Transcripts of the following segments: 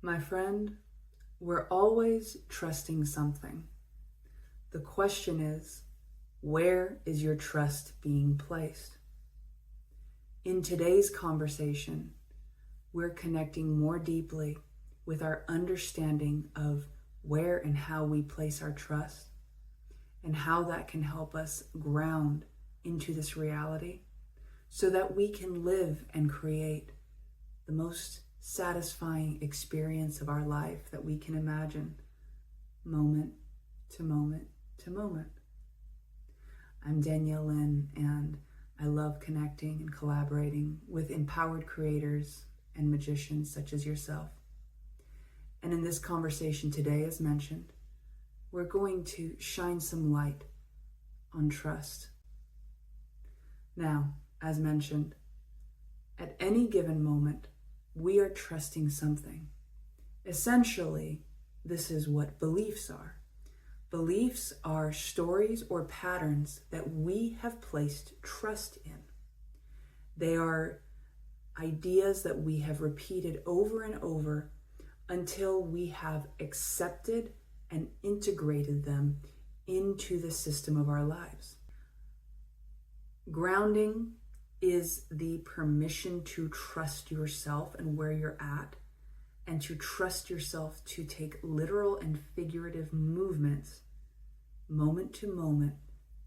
My friend, we're always trusting something. The question is, where is your trust being placed? In today's conversation, we're connecting more deeply with our understanding of where and how we place our trust and how that can help us ground into this reality so that we can live and create the most satisfying experience of our life that we can imagine, moment to moment to moment. I'm Danielle Lynn, and I love connecting and collaborating with empowered creators and magicians such as yourself. And in this conversation today, as mentioned, we're going to shine some light on trust. Now, as mentioned, at any given moment, we are trusting something. Essentially, this is what beliefs are. Beliefs are stories or patterns that we have placed trust in. They are ideas that we have repeated over and over until we have accepted and integrated them into the system of our lives. Grounding is the permission to trust yourself and where you're at, and to trust yourself to take literal and figurative movements moment to moment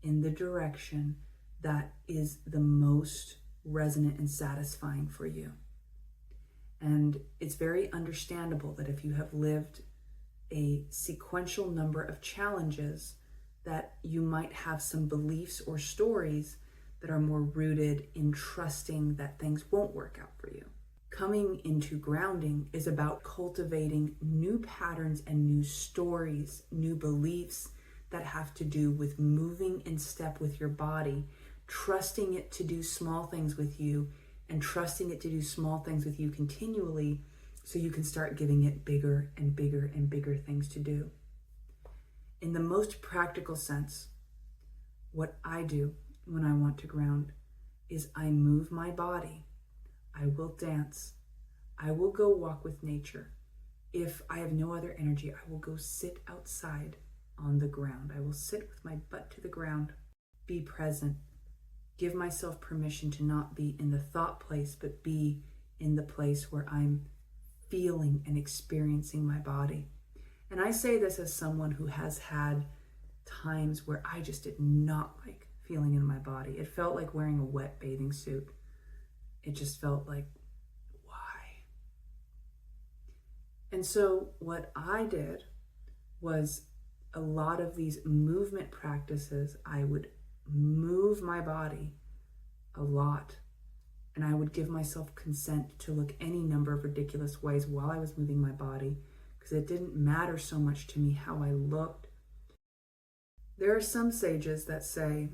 in the direction that is the most resonant and satisfying for you. And it's very understandable that if you have lived a sequential number of challenges, that you might have some beliefs or stories that are more rooted in trusting that things won't work out for you. Coming into grounding is about cultivating new patterns and new stories, new beliefs that have to do with moving in step with your body, trusting it to do small things with you, and trusting it to do small things with you continually so you can start giving it bigger and bigger and bigger things to do. In the most practical sense, what I do when I want to ground is I move my body. I will dance. I will go walk with nature. If I have no other energy, I will go sit outside on the ground. I will sit with my butt to the ground, be present, give myself permission to not be in the thought place, but be in the place where I'm feeling and experiencing my body. And I say this as someone who has had times where I just did not like feeling in my body. It felt like wearing a wet bathing suit. It just felt like, why? And so what I did was a lot of these movement practices, I would move my body a lot, and I would give myself consent to look any number of ridiculous ways while I was moving my body, because it didn't matter so much to me how I looked. There are some sages that say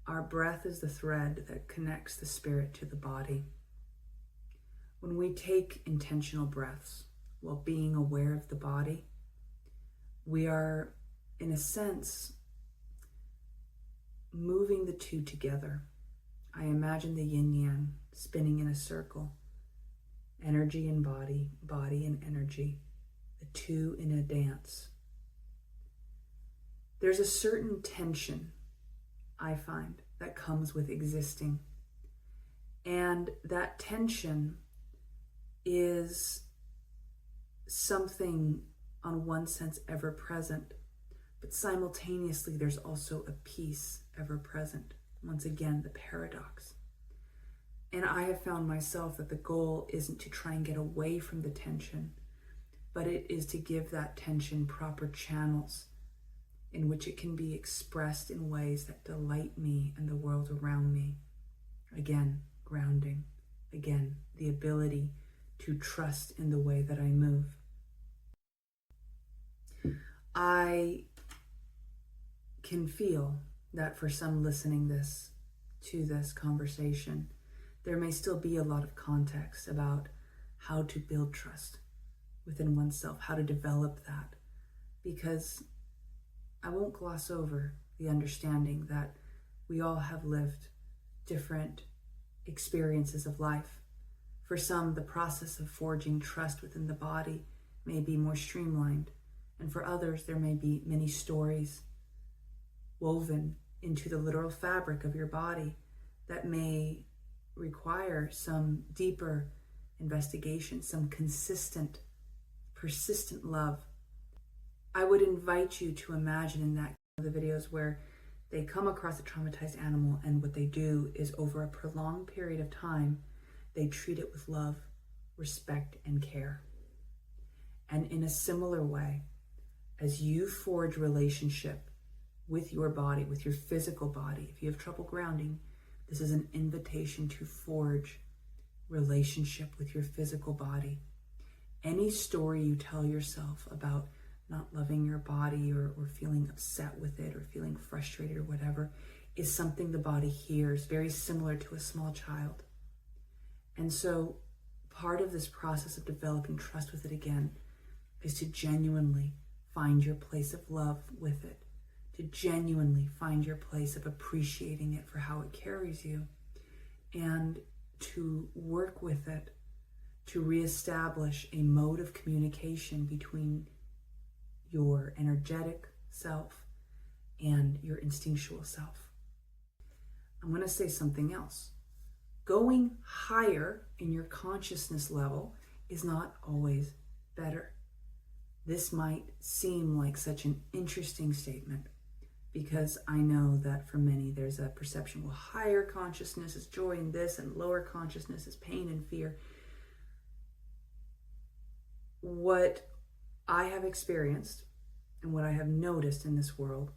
our breath is the thread that connects the spirit to the body. When we take intentional breaths while being aware of the body, we are, in a sense, moving the two together. I imagine the yin-yang spinning in a circle, energy and body, body and energy, the two in a dance. There's a certain tension, I find, that comes with existing. And that tension is something, on one sense, ever present, but simultaneously there's also a peace ever present. Once again, the paradox. And I have found myself that the goal isn't to try and get away from the tension, but it is to give that tension proper channels in which it can be expressed in ways that delight me and the world around me. Again, grounding. Again, the ability to trust in the way that I move. I can feel that for some listening to this conversation, there may still be a lot of context about how to build trust within oneself, how to develop that, because I won't gloss over the understanding that we all have lived different experiences of life. For some, the process of forging trust within the body may be more streamlined, and for others, there may be many stories woven into the literal fabric of your body that may require some deeper investigation, some consistent, persistent love. I would invite you to imagine in that the videos where they come across a traumatized animal, and what they do is over a prolonged period of time, they treat it with love, respect, and care. And in a similar way, as you forge relationship with your body, with your physical body, if you have trouble grounding, this is an invitation to forge relationship with your physical body. Any story you tell yourself about not loving your body or feeling upset with it or feeling frustrated or whatever is something the body hears, very similar to a small child. And so part of this process of developing trust with it again is to genuinely find your place of love with it, to genuinely find your place of appreciating it for how it carries you, and to work with it to reestablish a mode of communication between your energetic self and your instinctual self. I'm going to say something else. Going higher in your consciousness level is not always better. This might seem like such an interesting statement because I know that for many there's a perception, well, higher consciousness is joy and this, and lower consciousness is pain and fear. What I have experienced and what I have noticed in this world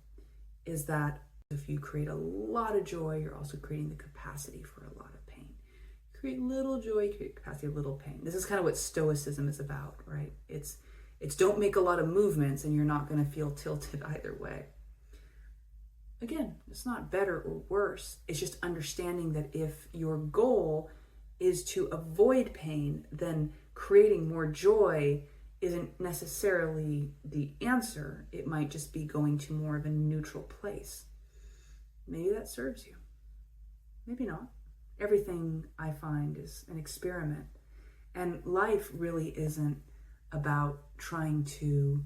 is that if you create a lot of joy, you're also creating the capacity for a lot of pain. Create little joy, create capacity of little pain. This is kind of what Stoicism is about, right? It's don't make a lot of movements and you're not going to feel tilted either way. Again, it's not better or worse. It's just understanding that if your goal is to avoid pain, then creating more joy isn't necessarily the answer. It might just be going to more of a neutral place. Maybe that serves you. Maybe not. Everything I find is an experiment. And life really isn't about trying to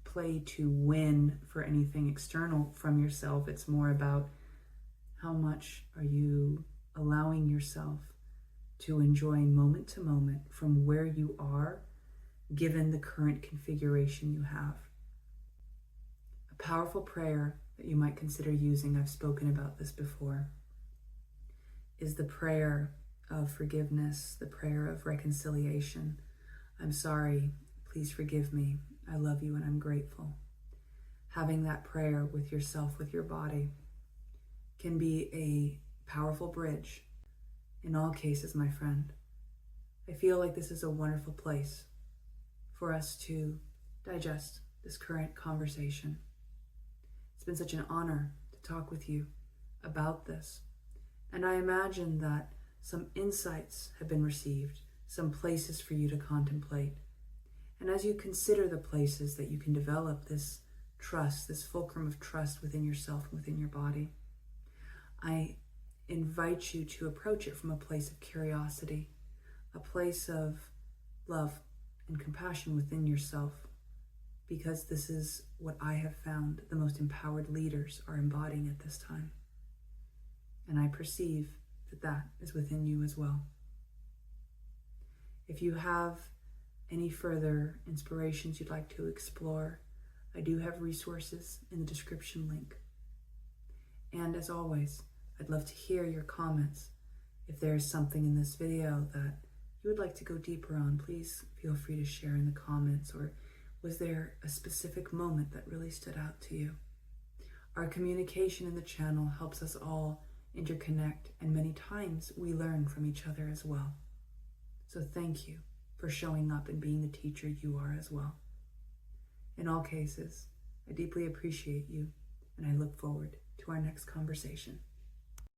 play to win for anything external from yourself. It's more about how much are you allowing yourself to enjoy moment to moment from where you are, given the current configuration you have. A powerful prayer that you might consider using, I've spoken about this before, is the prayer of forgiveness, the prayer of reconciliation. I'm sorry, please forgive me. I love you and I'm grateful. Having that prayer with yourself, with your body, can be a powerful bridge. In all cases, my friend, I feel like this is a wonderful place for us to digest this current conversation. It's been such an honor to talk with you about this. And I imagine that some insights have been received, some places for you to contemplate. And as you consider the places that you can develop this trust, this fulcrum of trust within yourself and within your body, I invite you to approach it from a place of curiosity, a place of love and compassion within yourself, because this is what I have found the most empowered leaders are embodying at this time. And I perceive that that is within you as well. If you have any further inspirations you'd like to explore, I do have resources in the description link. And as always, I'd love to hear your comments. If there is something in this video that you would like to go deeper on, please feel free to share in the comments. Or was there a specific moment that really stood out to you? Our communication in the channel helps us all interconnect, and many times we learn from each other as well. So thank you for showing up and being the teacher you are as well. In all cases, I deeply appreciate you, and I look forward to our next conversation.